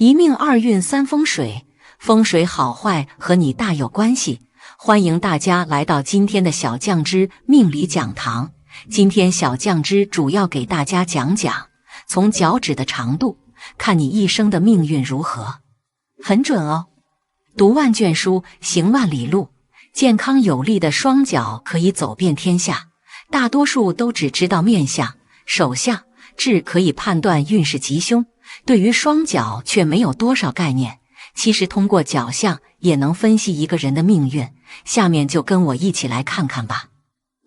一命二运三风水，风水好坏和你大有关系。欢迎大家来到今天的小酱之命理讲堂。今天小酱之主要给大家讲讲，从脚趾的长度看你一生的命运如何，很准哦。读万卷书，行万里路，健康有力的双脚可以走遍天下。大多数都只知道面相、手相、痣可以判断运势吉凶，对于双脚却没有多少概念。其实通过脚相也能分析一个人的命运，下面就跟我一起来看看吧。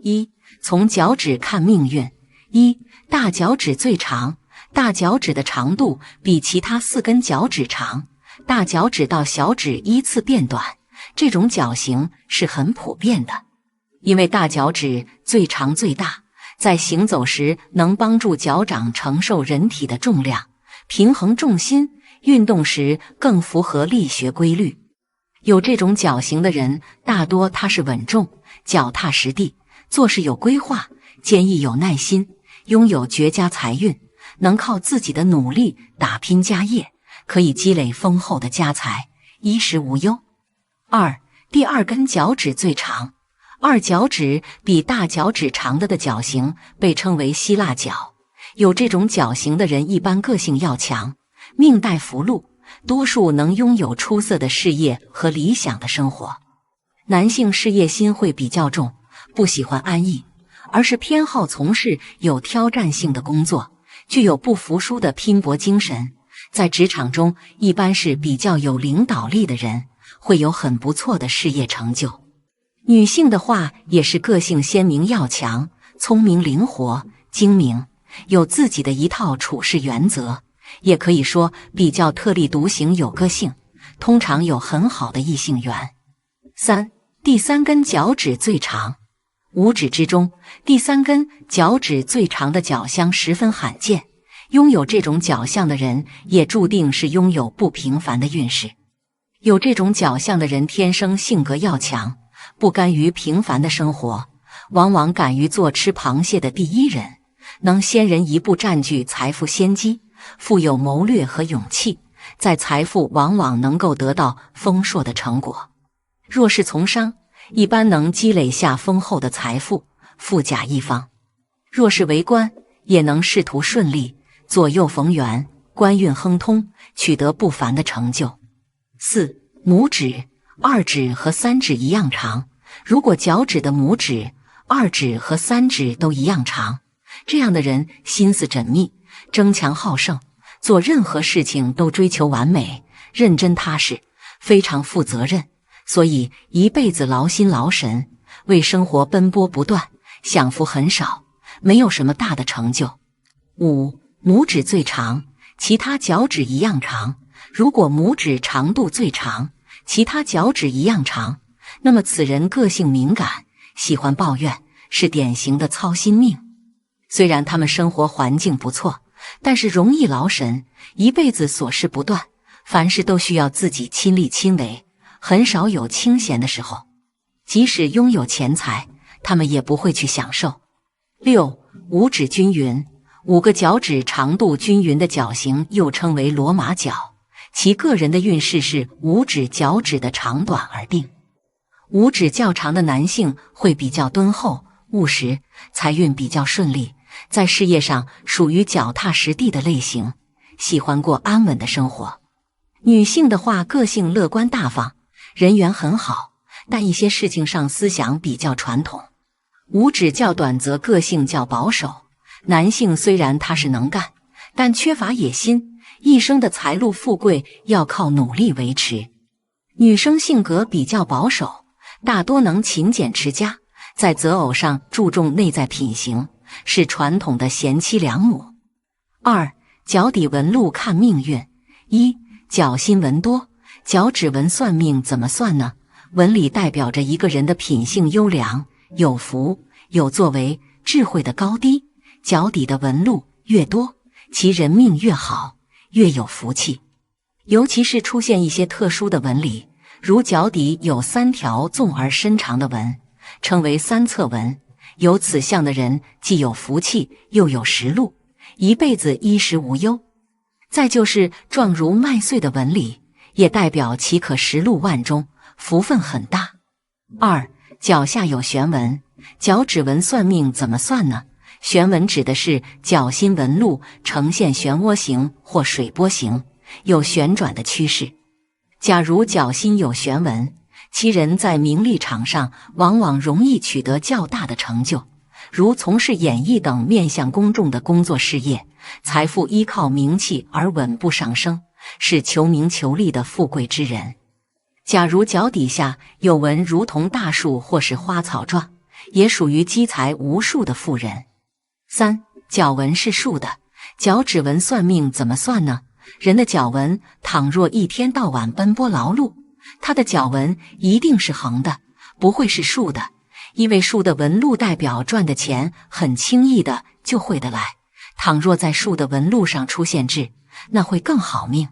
一、从脚趾看命运。一、大脚趾最长，大脚趾的长度比其他4根脚趾长，大脚趾到小指依次变短，这种脚型是很普遍的。因为大脚趾最长最大，在行走时能帮助脚掌承受人体的重量，平衡重心，运动时更符合力学规律。有这种脚型的人，大多踏实稳重，脚踏实地，做事有规划，坚毅有耐心，拥有绝佳财运，能靠自己的努力打拼家业，可以积累丰厚的家财，衣食无忧。二、第2根脚趾最长。二脚趾比大脚趾长的脚型被称为希腊脚。有这种脚型的人一般个性要强，命带福禄，多数能拥有出色的事业和理想的生活。男性事业心会比较重，不喜欢安逸，而是偏好从事有挑战性的工作，具有不服输的拼搏精神。在职场中一般是比较有领导力的人，会有很不错的事业成就。女性的话也是个性鲜明要强，聪明灵活，精明，有自己的一套处事原则，也可以说比较特立独行，有个性，通常有很好的异性缘。三、第3根脚趾最长。5指之中，第3根脚趾最长的脚相十分罕见，拥有这种脚相的人也注定是拥有不平凡的运势。有这种脚相的人天生性格要强，不甘于平凡的生活，往往敢于做吃螃蟹的第一人，能先人一步占据财富先机，富有谋略和勇气，在财富往往能够得到丰硕的成果。若是从商，一般能积累下丰厚的财富，富甲一方。若是为官，也能仕途顺利，左右逢源，官运亨通，取得不凡的成就。四、拇指。2指和3指一样长，如果脚趾的拇指、2指和3指都一样长，这样的人心思缜密，争强好胜，做任何事情都追求完美，认真踏实，非常负责任，所以一辈子劳心劳神，为生活奔波不断，享福很少，没有什么大的成就。5、拇指最长，其他脚趾一样长，如果拇指长度最长，其他脚趾一样长，那么此人个性敏感，喜欢抱怨，是典型的操心命。虽然他们生活环境不错，但是容易劳神，一辈子琐事不断，凡事都需要自己亲力亲为，很少有清闲的时候。即使拥有钱财，他们也不会去享受。6、5指均匀。5个脚趾长度均匀的脚型又称为罗马脚，其个人的运势是5指脚趾的长短而定。5指较长的男性会比较敦厚务实，财运比较顺利，在事业上属于脚踏实地的类型，喜欢过安稳的生活。女性的话，个性乐观大方，人缘很好，但一些事情上思想比较传统。5指较短则个性较保守，男性虽然踏实能干，但缺乏野心，一生的财路富贵要靠努力维持。女生性格比较保守，大多能勤俭持家，在择偶上注重内在品行，是传统的贤妻良母。2、脚底纹路看命运。1、脚心纹多。脚趾纹算命怎么算呢？纹理代表着一个人的品性优良，有福，有作为，智慧的高低。脚底的纹路越多，其人命越好，越有福气。尤其是出现一些特殊的纹理，如脚底有3条纵而伸长的纹，称为3侧纹。有此象的人既有福气，又有实禄，一辈子衣食无忧。再就是状如麦穗的纹理，也代表其可食禄万中，福分很大。2. 脚下有旋纹，脚趾纹算命怎么算呢？旋纹指的是脚心纹路呈现漩涡形或水波形，有旋转的趋势。假如脚心有旋纹，其人在名利场上往往容易取得较大的成就，如从事演艺等面向公众的工作事业，财富依靠名气而稳步上升，是求名求利的富贵之人。假如脚底下有纹如同大树或是花草状，也属于积财无数的富人。3. 脚纹是竖的，脚趾纹算命怎么算呢？人的脚纹倘若一天到晚奔波劳碌，他的脚纹一定是横的，不会是竖的，因为竖的纹路代表赚的钱很轻易的就会得来，倘若在竖的纹路上出现痣，那会更好命。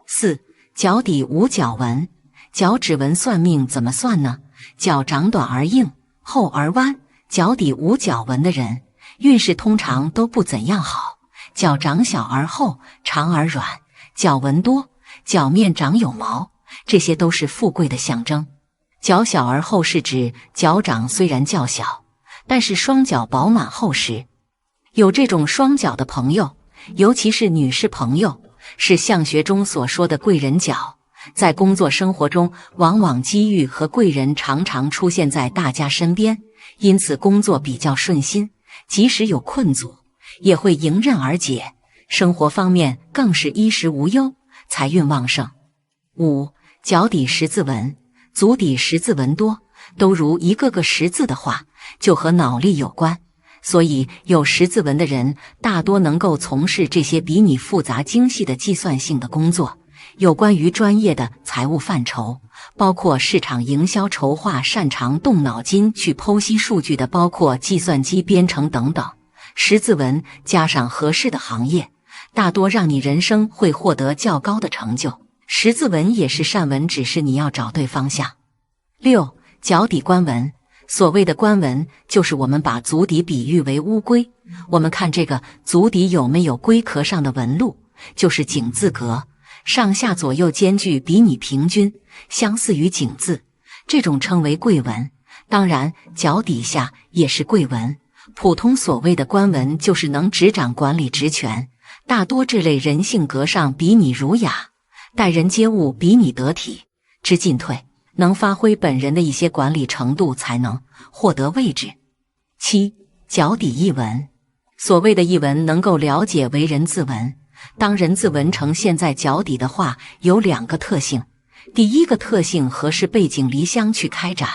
4. 脚底无脚纹，脚趾纹算命怎么算呢？脚长短而硬，厚而弯，脚底无脚纹的人，运势通常都不怎样好。脚长小而厚，长而软，脚纹多，脚面长有毛，这些都是富贵的象征。脚小而厚是指脚掌虽然较小，但是双脚饱满厚实。有这种双脚的朋友，尤其是女士朋友，是相学中所说的贵人脚。在工作生活中，往往机遇和贵人常常出现在大家身边，因此工作比较顺心，即使有困阻，也会迎刃而解。生活方面更是衣食无忧，财运旺盛。5. 脚底十字纹，足底十字纹多，都如一个个十字的话，就和脑力有关。所以有十字纹的人大多能够从事这些比你复杂精细的计算性的工作。有关于专业的财务范畴，包括市场营销筹划，擅长动脑筋去剖析数据的，包括计算机编程等等。十字纹加上合适的行业，大多让你人生会获得较高的成就。十字纹也是善纹，只是你要找对方向。6. 脚底关纹，所谓的关纹，就是我们把足底比喻为乌龟，我们看这个足底有没有龟壳上的纹路，就是井字格，上下左右间距比拟平均，相似于井字，这种称为贵纹。当然脚底下也是贵纹。普通所谓的官纹就是能执掌管理职权，大多这类人性格上比你儒雅，待人接物比你得体，知进退，能发挥本人的一些管理程度，才能获得位置。7. 脚底一纹，所谓的一纹能够了解为人字纹。当人字纹呈现在脚底的话，有2个特性。第一个特性，合适背井离乡去开展，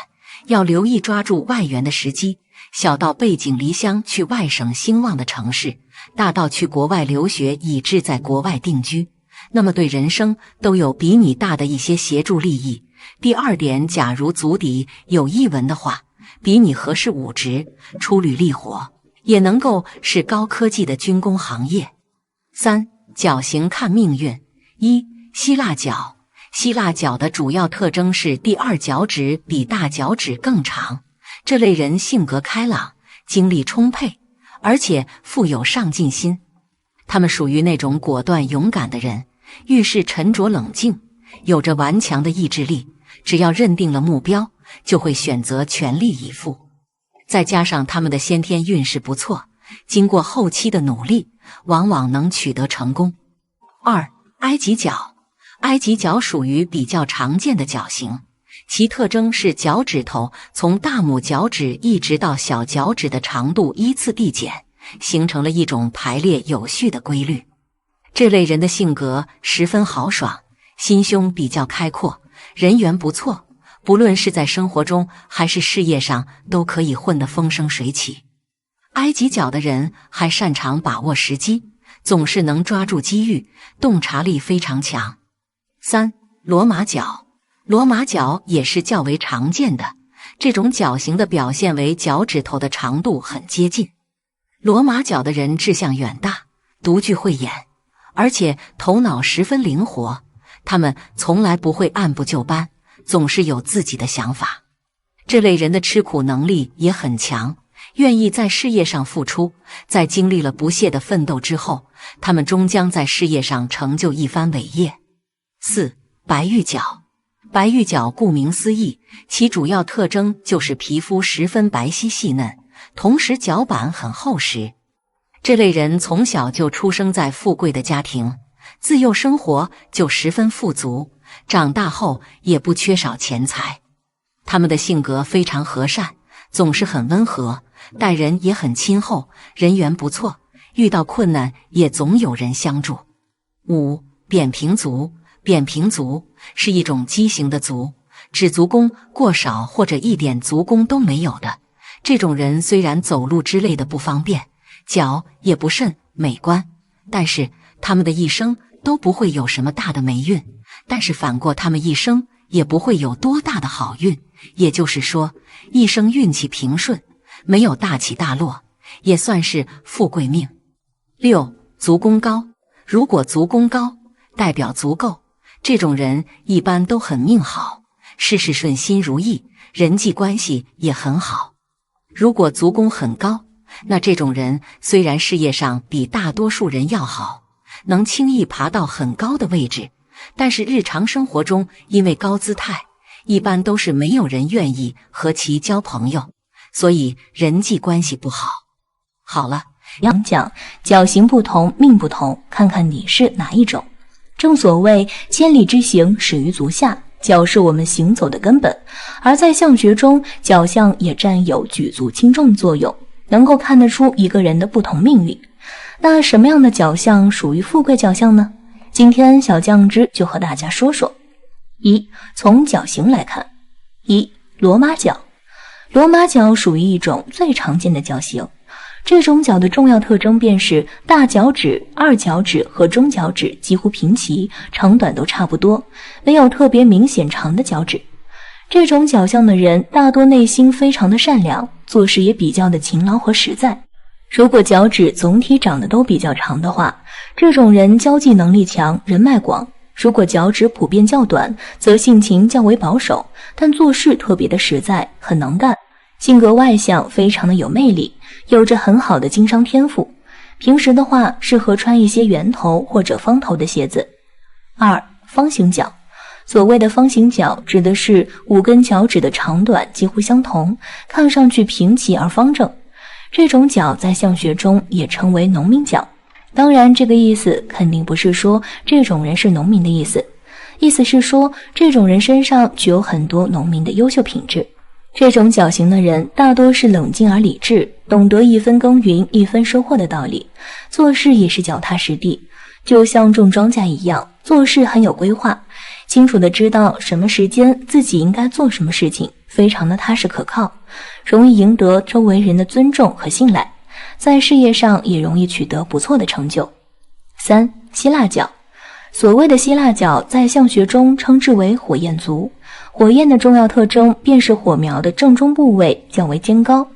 要留意抓住外援的时机，小到背井离乡去外省兴旺的城市，大到去国外留学以致在国外定居，那么对人生都有比你大的一些协助利益。第二点，假如足底有一纹的话，比你合适武职，出履历活，也能够是高科技的军工行业。3. 脚型看命运。1. 希腊脚。希腊脚的主要特征是第二脚趾比大脚趾更长，这类人性格开朗，精力充沛，而且富有上进心。他们属于那种果断勇敢的人，遇事沉着冷静，有着顽强的意志力，只要认定了目标，就会选择全力以赴。再加上他们的先天运势不错，经过后期的努力，往往能取得成功。2. 埃及脚。埃及脚属于比较常见的脚型，其特征是脚趾头从大拇脚趾一直到小脚趾的长度依次递减，形成了一种排列有序的规律。这类人的性格十分豪爽，心胸比较开阔，人缘不错，不论是在生活中还是事业上都可以混得风生水起。埃及脚的人还擅长把握时机，总是能抓住机遇，洞察力非常强。3. 罗马脚。罗马脚也是较为常见的，这种脚型的表现为脚趾头的长度很接近。罗马脚的人志向远大，独具慧眼，而且头脑十分灵活，他们从来不会按部就班，总是有自己的想法。这类人的吃苦能力也很强，愿意在事业上付出，在经历了不懈的奋斗之后，他们终将在事业上成就一番伟业。4. 白玉角。白玉角顾名思义，其主要特征就是皮肤十分白皙细嫩，同时脚板很厚实。这类人从小就出生在富贵的家庭，自幼生活就十分富足，长大后也不缺少钱财。他们的性格非常和善，总是很温和，待人也很亲厚，人缘不错，遇到困难也总有人相助。5. 扁平足。扁平足是一种畸形的足，指足弓过少或者一点足弓都没有的。这种人虽然走路之类的不方便，脚也不甚美观，但是他们的一生都不会有什么大的霉运，但是反过他们一生也不会有多大的好运，也就是说，一生运气平顺，没有大起大落，也算是富贵命。6. 足弓高。如果足弓高，代表足够，这种人一般都很命好，事事顺心如意，人际关系也很好。如果足弓很高，那这种人虽然事业上比大多数人要好，能轻易爬到很高的位置，但是日常生活中因为高姿态，一般都是没有人愿意和其交朋友，所以人际关系不好。好了，讲脚型不同命不同，看看你是哪一种。正所谓千里之行始于足下，脚是我们行走的根本，而在相学中，脚相也占有举足轻重的作用，能够看得出一个人的不同命运。那什么样的脚相属于富贵脚相呢？今天小酱汁就和大家说说。1. 从脚型来看。1. 罗马脚。罗马脚属于一种最常见的脚型，这种脚的重要特征便是大脚趾、二脚趾和中脚趾几乎平齐，长短都差不多，没有特别明显长的脚趾。这种脚相的人大多内心非常的善良，做事也比较的勤劳和实在。如果脚趾总体长得都比较长的话，这种人交际能力强，人脉广。如果脚趾普遍较短，则性情较为保守，但做事特别的实在，很能干，性格外向，非常的有魅力，有着很好的经商天赋。平时的话，适合穿一些圆头或者方头的鞋子。2. 方形脚。所谓的方形脚，指的是5根脚趾的长短几乎相同，看上去平齐而方正。这种脚在相学中也称为农民脚。当然，这个意思肯定不是说这种人是农民的意思，意思是说这种人身上具有很多农民的优秀品质。这种脚型的人大多是冷静而理智，懂得一分耕耘一分收获的道理，做事也是脚踏实地，就像种庄稼一样，做事很有规划，清楚的知道什么时间自己应该做什么事情，非常的踏实可靠，容易赢得周围人的尊重和信赖，在事业上也容易取得不错的成就。3. 希腊脚。所谓的希腊脚在相学中称之为火焰足，火焰的重要特征便是火苗的正中部位较为尖高，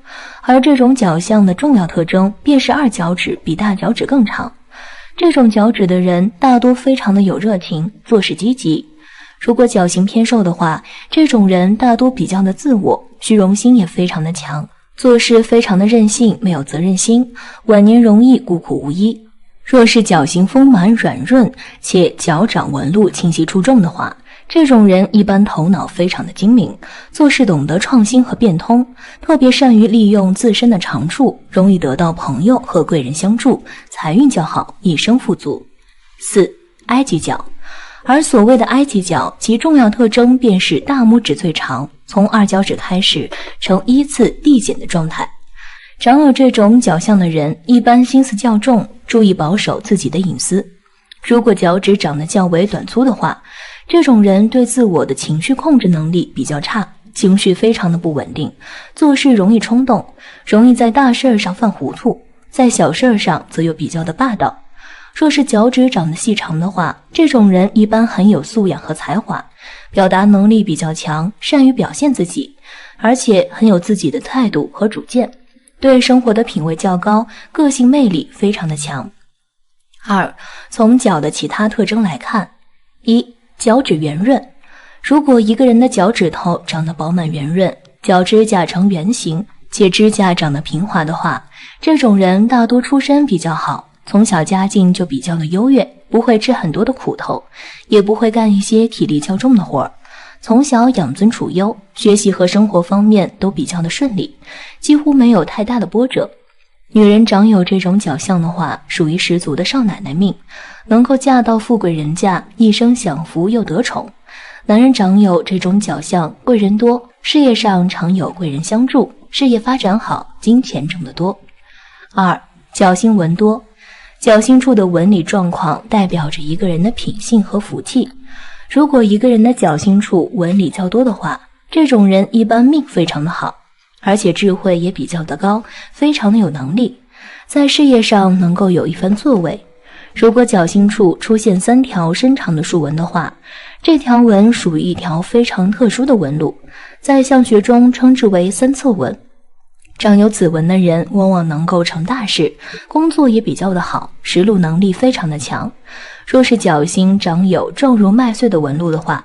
而这种脚相的重要特征便是二脚趾比大脚趾更长。这种脚趾的人大多非常的有热情，做事积极。如果脚型偏瘦的话，这种人大多比较的自我，虚荣心也非常的强，做事非常的任性，没有责任心，晚年容易孤苦无依。若是脚型丰满软润，且脚掌纹路清晰出众的话，这种人一般头脑非常的精明，做事懂得创新和变通，特别善于利用自身的长处，容易得到朋友和贵人相助，财运较好，一生富足。4. 埃及脚。而所谓的埃及脚，其重要特征便是大拇指最长，从二脚趾开始呈依次递减的状态。长有这种脚相的人一般心思较重，注意保守自己的隐私。如果脚趾长得较为短粗的话，这种人对自我的情绪控制能力比较差，情绪非常的不稳定，做事容易冲动，容易在大事上犯糊涂，在小事上则又比较的霸道。若是脚趾长得细长的话，这种人一般很有素养和才华，表达能力比较强，善于表现自己，而且很有自己的态度和主见，对生活的品味较高，个性魅力非常的强。2. 从脚的其他特征来看。1. 脚趾圆润。如果一个人的脚趾头长得饱满圆润，脚趾甲呈圆形，且指甲长得平滑的话，这种人大多出身比较好，从小家境就比较的优越，不会吃很多的苦头，也不会干一些体力较重的活儿。从小养尊处优，学习和生活方面都比较的顺利，几乎没有太大的波折。女人长有这种角相的话，属于十足的少奶奶命，能够嫁到富贵人家，一生享福又得宠。男人长有这种角相，贵人多，事业上常有贵人相助，事业发展好，金钱挣得多。2. 角星纹多，角星处的纹理状况代表着一个人的品性和福气。如果一个人的角星处纹理较多的话，这种人一般命非常的好，而且智慧也比较的高，非常的有能力，在事业上能够有一番作为。如果角星处出现3条深长的竖纹的话，这条纹属于一条非常特殊的纹路，在相学中称之为3侧纹。长有此纹的人往往能够成大事，工作也比较的好，实录能力非常的强。若是角星长有重如麦穗的纹路的话，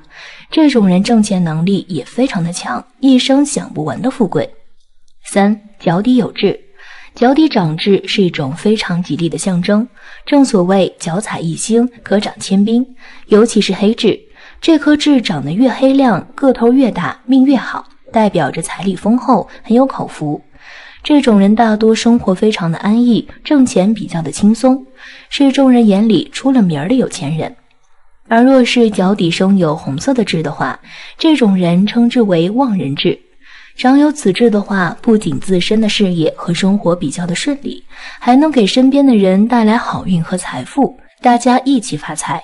这种人挣钱能力也非常的强，一生享不完的富贵。3. 脚底有痣，脚底长痣是一种非常吉利的象征，正所谓脚踩一星，可长千兵，尤其是黑痣，这颗痣长得越黑亮，个头越大，命越好，代表着财力丰厚，很有口福。这种人大多生活非常的安逸，挣钱比较的轻松，是众人眼里出了名的有钱人。而若是脚底生有红色的痣的话，这种人称之为旺人痣。长有此痣的话，不仅自身的事业和生活比较的顺利，还能给身边的人带来好运和财富，大家一起发财。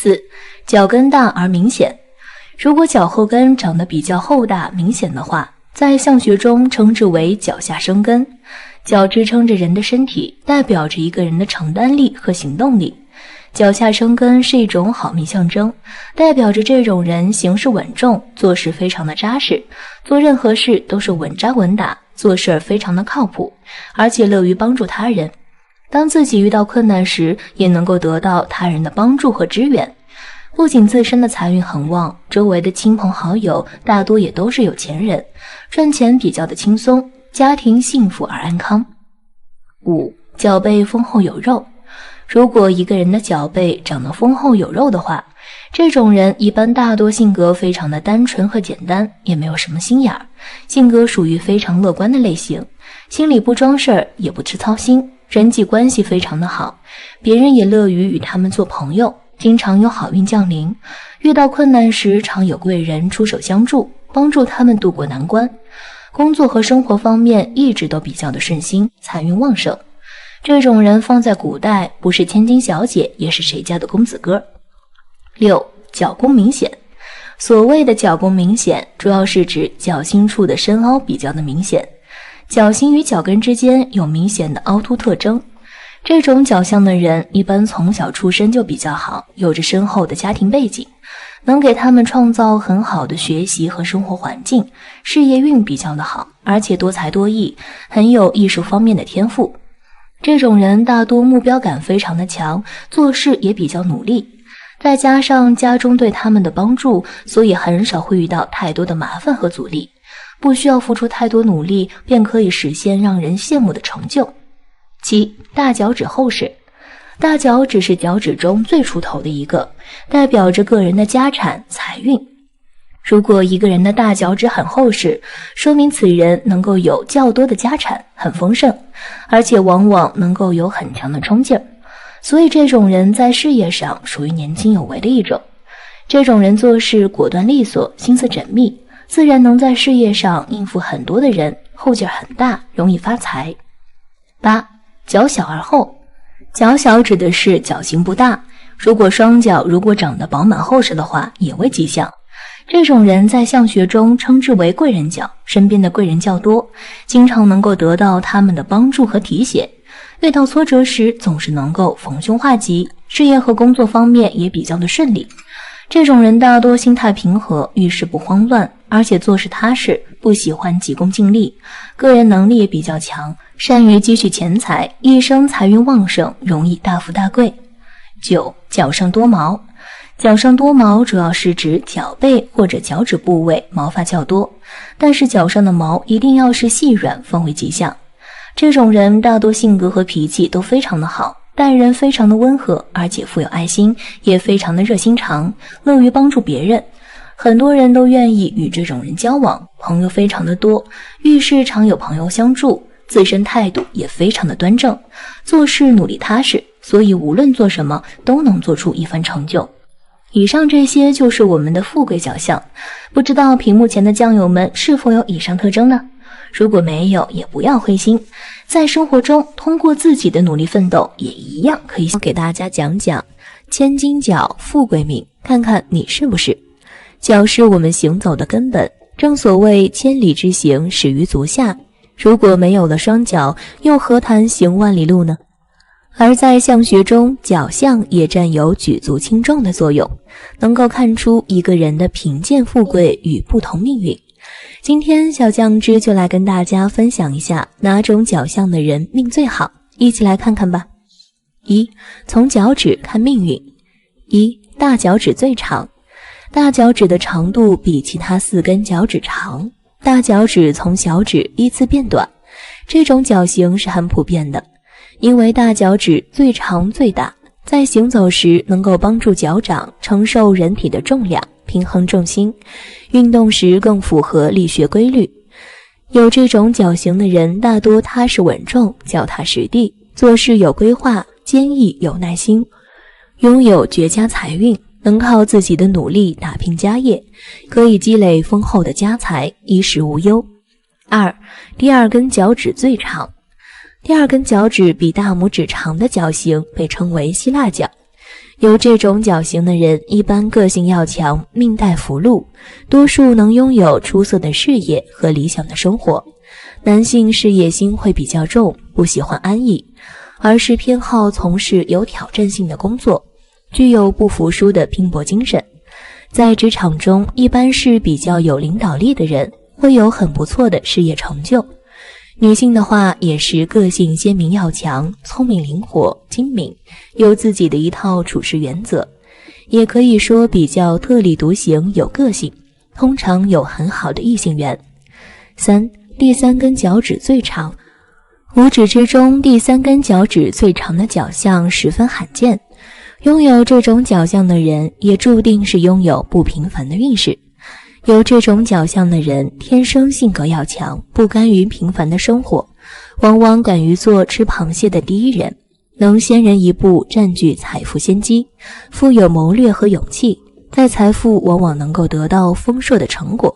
4. 脚跟大而明显，如果脚后跟长得比较厚大明显的话，在相学中称之为脚下生根。脚支撑着人的身体，代表着一个人的承担力和行动力。脚下生根是一种好命象征，代表着这种人行事稳重，做事非常的扎实，做任何事都是稳扎稳打，做事非常的靠谱，而且乐于帮助他人。当自己遇到困难时，也能够得到他人的帮助和支援。不仅自身的财运很旺，周围的亲朋好友大多也都是有钱人，赚钱比较的轻松，家庭幸福而安康。5. 脚背丰厚有肉，如果一个人的脚背长得丰厚有肉的话，这种人一般大多性格非常的单纯和简单，也没有什么心眼儿，性格属于非常乐观的类型，心里不装事儿，也不吃操心，人际关系非常的好，别人也乐于与他们做朋友，经常有好运降临，遇到困难时常有贵人出手相助，帮助他们渡过难关。工作和生活方面一直都比较的顺心，财运旺盛。这种人放在古代，不是千金小姐，也是谁家的公子哥。6. 脚弓明显，所谓的脚弓明显，主要是指脚心处的深凹比较的明显，脚心与脚跟之间有明显的凹凸特征。这种角相的人一般从小出身就比较好，有着深厚的家庭背景，能给他们创造很好的学习和生活环境，事业运比较的好，而且多才多艺，很有艺术方面的天赋。这种人大多目标感非常的强，做事也比较努力，再加上家中对他们的帮助，所以很少会遇到太多的麻烦和阻力，不需要付出太多努力，便可以实现让人羡慕的成就。7. 大脚趾厚实，大脚趾是脚趾中最出头的一个，代表着个人的家产财运。如果一个人的大脚趾很厚实，说明此人能够有较多的家产，很丰盛，而且往往能够有很强的冲劲儿，所以这种人在事业上属于年轻有为的一种。这种人做事果断利索，心思缜密，自然能在事业上应付很多的人，后劲很大，容易发财。8. 脚小而厚，脚小指的是脚型不大，如果双脚长得饱满厚实的话，也为吉祥。这种人在相学中称之为贵人脚，身边的贵人较多，经常能够得到他们的帮助和提携，遇到挫折时总是能够逢凶化吉，事业和工作方面也比较的顺利。这种人大多心态平和，遇事不慌乱，而且做事踏实，不喜欢急功近利，个人能力也比较强，善于积蓄钱财，一生财运旺盛，容易大富大贵。9. 脚上多毛，脚上多毛主要是指脚背或者脚趾部位毛发较多，但是脚上的毛一定要是细软方为吉祥。这种人大多性格和脾气都非常的好，待人非常的温和，而且富有爱心，也非常的热心肠，乐于帮助别人。很多人都愿意与这种人交往，朋友非常的多，遇事常有朋友相助，自身态度也非常的端正，做事努力踏实，所以无论做什么都能做出一番成就。以上这些就是我们的富贵角相，不知道屏幕前的酱友们是否有以上特征呢？如果没有，也不要灰心，在生活中通过自己的努力奋斗，也一样可以给大家讲讲千金脚富贵命，看看你是不是。脚是我们行走的根本，正所谓千里之行始于足下，如果没有了双脚，又何谈行万里路呢？而在相学中，脚相也占有举足轻重的作用，能够看出一个人的贫贱富贵与不同命运。今天小酱汁就来跟大家分享一下哪种脚相的人命最好，一起来看看吧。一、从脚趾看命运。一、大脚趾最长。大脚趾的长度比其他4根脚趾长，大脚趾从小指依次变短，这种脚型是很普遍的，因为大脚趾最长最大，在行走时能够帮助脚掌承受人体的重量，平衡重心，运动时更符合力学规律。有这种脚型的人大多踏实稳重，脚踏实地，做事有规划，坚毅有耐心，拥有绝佳财运，能靠自己的努力打拼家业，可以积累丰厚的家财，衣食无忧。二、第二根脚趾最长。第二根脚趾比大拇指长的脚型被称为希腊脚。有这种脚型的人一般个性要强，命带福禄，多数能拥有出色的事业和理想的生活。男性事业心会比较重，不喜欢安逸，而是偏好从事有挑战性的工作，具有不服输的拼搏精神。在职场中一般是比较有领导力的人，会有很不错的事业成就。女性的话也是个性鲜明要强，聪明灵活精明，有自己的一套处事原则，也可以说比较特立独行，有个性，通常有很好的异性缘。三、第三根脚趾最长。五指之中第三根脚趾最长的脚相十分罕见，拥有这种脚相的人也注定是拥有不平凡的运势。有这种脚相的人天生性格要强，不甘于平凡的生活，往往敢于做吃螃蟹的第一人，能先人一步占据财富先机，富有谋略和勇气，在财富往往能够得到丰硕的成果。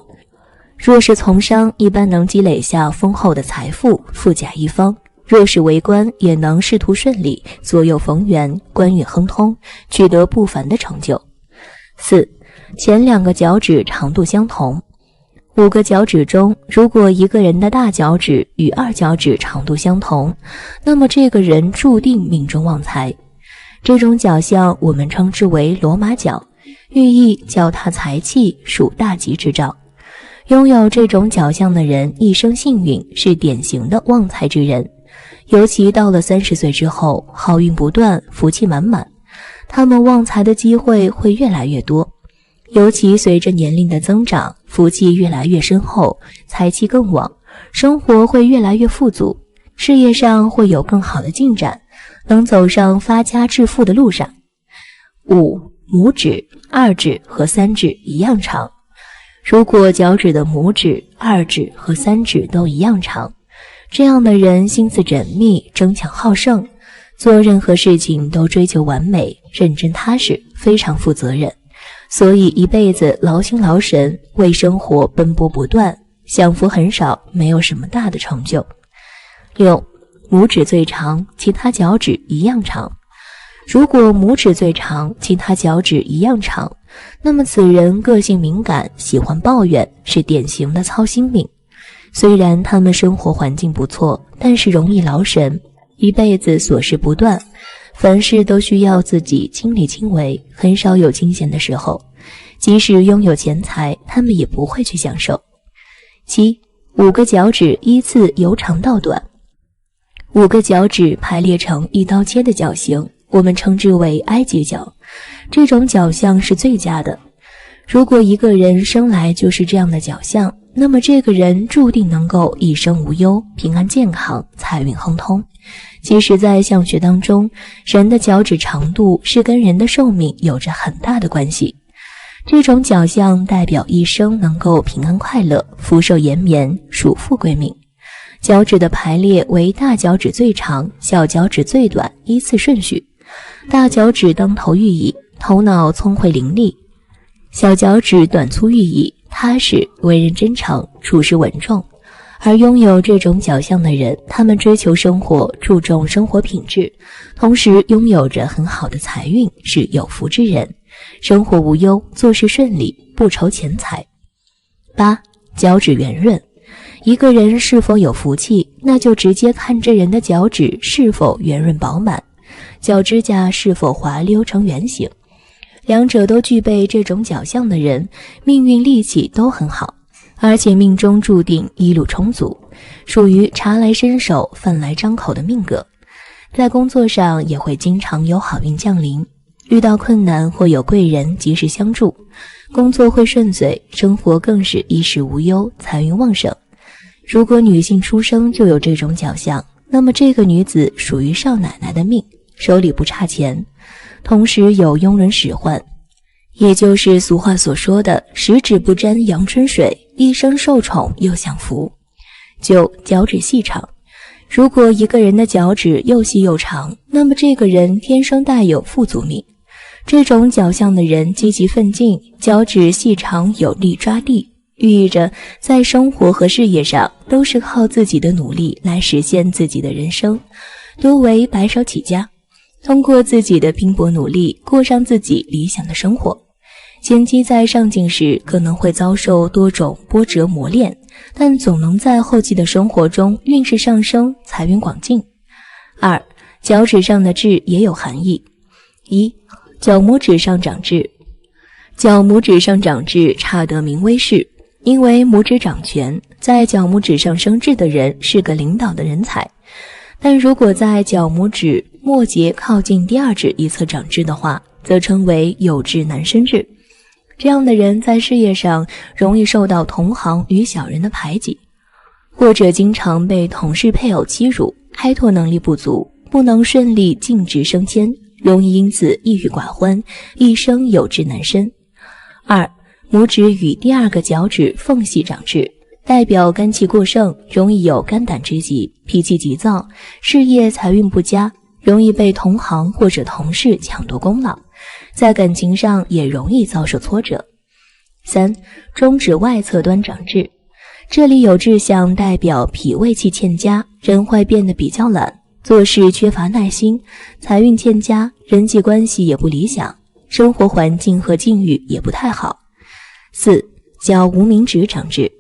若是从商，一般能积累下丰厚的财富，富甲一方；若是为官，也能仕途顺利，左右逢源，官运亨通，取得不凡的成就。四、前2个脚趾长度相同。5个脚趾中，如果一个人的大脚趾与2脚趾长度相同，那么这个人注定命中旺财。这种脚相我们称之为罗马脚，寓意脚踏财气，属大吉之兆。拥有这种脚相的人一生幸运，是典型的旺财之人，尤其到了30岁之后，好运不断，福气满满，他们旺财的机会会越来越多。尤其随着年龄的增长，福气越来越深厚，财气更旺，生活会越来越富足，事业上会有更好的进展，能走上发家致富的路上。5、拇指、2指和3指一样长。如果脚趾的拇指、2指和3指都一样长，这样的人心思缜密，争强好胜，做任何事情都追求完美，认真踏实，非常负责任，所以一辈子劳心劳神，为生活奔波不断，享福很少，没有什么大的成就。6、拇指最长，其他脚趾一样长。如果拇指最长，其他脚趾一样长，那么此人个性敏感，喜欢抱怨，是典型的操心命。虽然他们生活环境不错，但是容易劳神，一辈子琐事不断，凡事都需要自己亲力亲为，很少有清闲的时候。即使拥有钱财，他们也不会去享受。7、5个脚趾依次由长到短。5个脚趾排列成一刀切的脚型，我们称之为埃及脚，这种脚相是最佳的。如果一个人生来就是这样的脚相，那么这个人注定能够一生无忧，平安健康，财运亨通。其实在相学当中，人的脚趾长度是跟人的寿命有着很大的关系。这种脚相代表一生能够平安快乐，福寿延绵，属富贵命。脚趾的排列为大脚趾最长，小脚趾最短，依次顺序。大脚趾当头寓意头脑聪慧伶俐，小脚趾短粗寓意踏实，为人真诚，处事稳重。而拥有这种脚相的人，他们追求生活，注重生活品质，同时拥有着很好的财运，是有福之人，生活无忧，做事顺利，不愁钱财。8. 脚趾圆润。一个人是否有福气，那就直接看这人的脚趾是否圆润饱满，脚指甲是否滑溜成圆形。两者都具备这种脚相的人，命运力气都很好，而且命中注定一路充足，属于茶来伸手饭来张口的命格。在工作上也会经常有好运降临，遇到困难或有贵人及时相助，工作会顺遂，生活更是衣食无忧，财运旺盛。如果女性出生就有这种脚相，那么这个女子属于少奶奶的命，手里不差钱，同时有庸人使唤，也就是俗话所说的十指不沾阳春水，一生受宠又享福。9. 脚趾细长。如果一个人的脚趾又细又长，那么这个人天生带有富足命。这种脚相的人积极奋进，脚趾细长有力抓地，寓意着在生活和事业上都是靠自己的努力来实现自己的人生，多为白手起家，通过自己的拼搏努力过上自己理想的生活。前期在上进时可能会遭受多种波折磨练，但总能在后期的生活中运势上升，财运广进。2. 脚趾上的痣也有含义。1. 脚拇指上长痣。脚拇指上长痣差得名威势，因为拇指掌权，在脚拇指上生痣的人是个领导的人才。但如果在脚拇指末节靠近第二指一侧长痣的话，则称为有痣难伸痣。这样的人在事业上容易受到同行与小人的排挤，或者经常被同事配偶欺辱，开拓能力不足，不能顺利晋职升迁，容易因此抑郁寡欢，一生有志难伸。2. 拇指与第二个脚趾缝隙长痣，代表肝气过盛，容易有肝胆之疾，脾气急躁，事业财运不佳，容易被同行或者同事抢夺功劳，在感情上也容易遭受挫折。3. 中指外侧端长痣，这里有痣象代表脾胃气欠佳，人会变得比较懒，做事缺乏耐心，财运欠佳，人际关系也不理想，生活环境和境遇也不太好。4. 脚无名指长痣，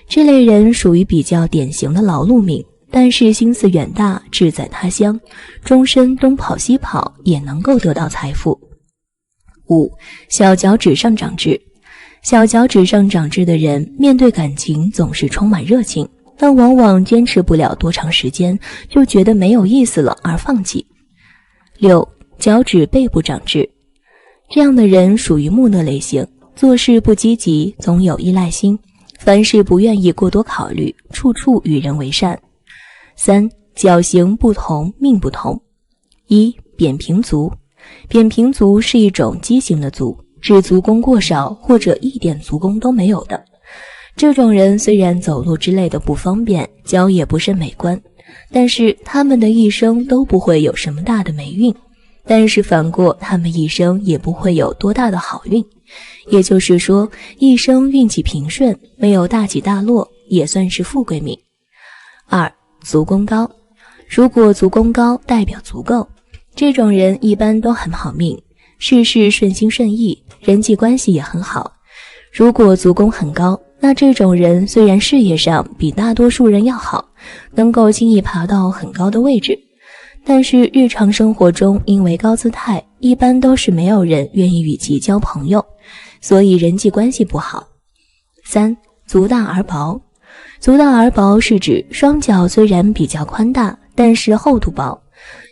这类人属于比较典型的劳碌命，但是心思远大，志在他乡，终身东跑西跑也能够得到财富。5. 小脚趾上长痣，小脚趾上长痣的人面对感情总是充满热情，但往往坚持不了多长时间，就觉得没有意思了而放弃。6. 脚趾背部长痣，这样的人属于木讷类型，做事不积极，总有依赖心，凡事不愿意过多考虑，处处与人为善。3. 脚型不同，命不同。1. 扁平足，扁平足是一种畸形的足，指足弓过少或者一点足弓都没有的。这种人虽然走路之类的不方便，脚也不甚美观，但是他们的一生都不会有什么大的霉运，但是反过他们一生也不会有多大的好运，也就是说一生运气平顺，没有大起大落，也算是富贵命。2. 足弓高，如果足弓高代表足够，这种人一般都很好命，事事顺心顺意，人际关系也很好。如果足弓很高，那这种人虽然事业上比大多数人要好，能够轻易爬到很高的位置，但是日常生活中因为高姿态，一般都是没有人愿意与其交朋友，所以人际关系不好。3. 足大而薄，足大而薄是指双脚虽然比较宽大，但是厚度薄。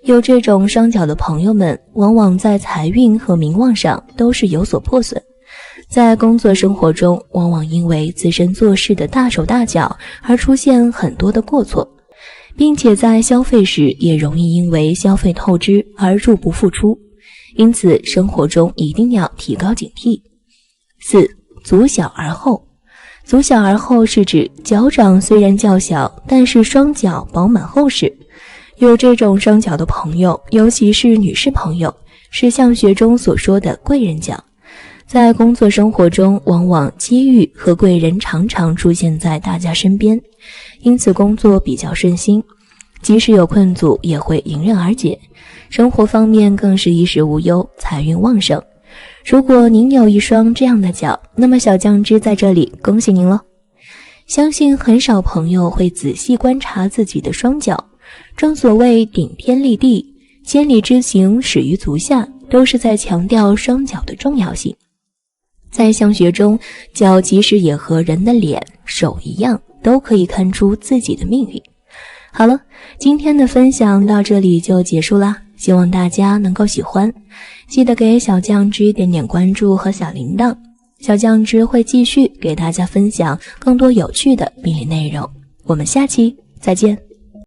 有这种双脚的朋友们，往往在财运和名望上都是有所破损，在工作生活中，往往因为自身做事的大手大脚而出现很多的过错，并且在消费时也容易因为消费透支而入不敷出，因此生活中一定要提高警惕。4. 足小而厚。足小而厚是指脚掌虽然较小，但是双脚饱满厚实。有这种双脚的朋友，尤其是女士朋友，是相学中所说的贵人脚。在工作生活中，往往机遇和贵人常常出现在大家身边，因此工作比较顺心，即使有困阻也会迎刃而解。生活方面更是衣食无忧，财运旺盛。如果您有一双这样的脚，那么小酱汁在这里恭喜您了。相信很少朋友会仔细观察自己的双脚，正所谓顶天立地，千里之行始于足下，都是在强调双脚的重要性。在相学中，脚即使也和人的脸、手一样，都可以看出自己的命运。好了，今天的分享到这里就结束啦，希望大家能够喜欢，记得给小酱汁点点关注和小铃铛，小酱汁会继续给大家分享更多有趣的命理内容。我们下期再见。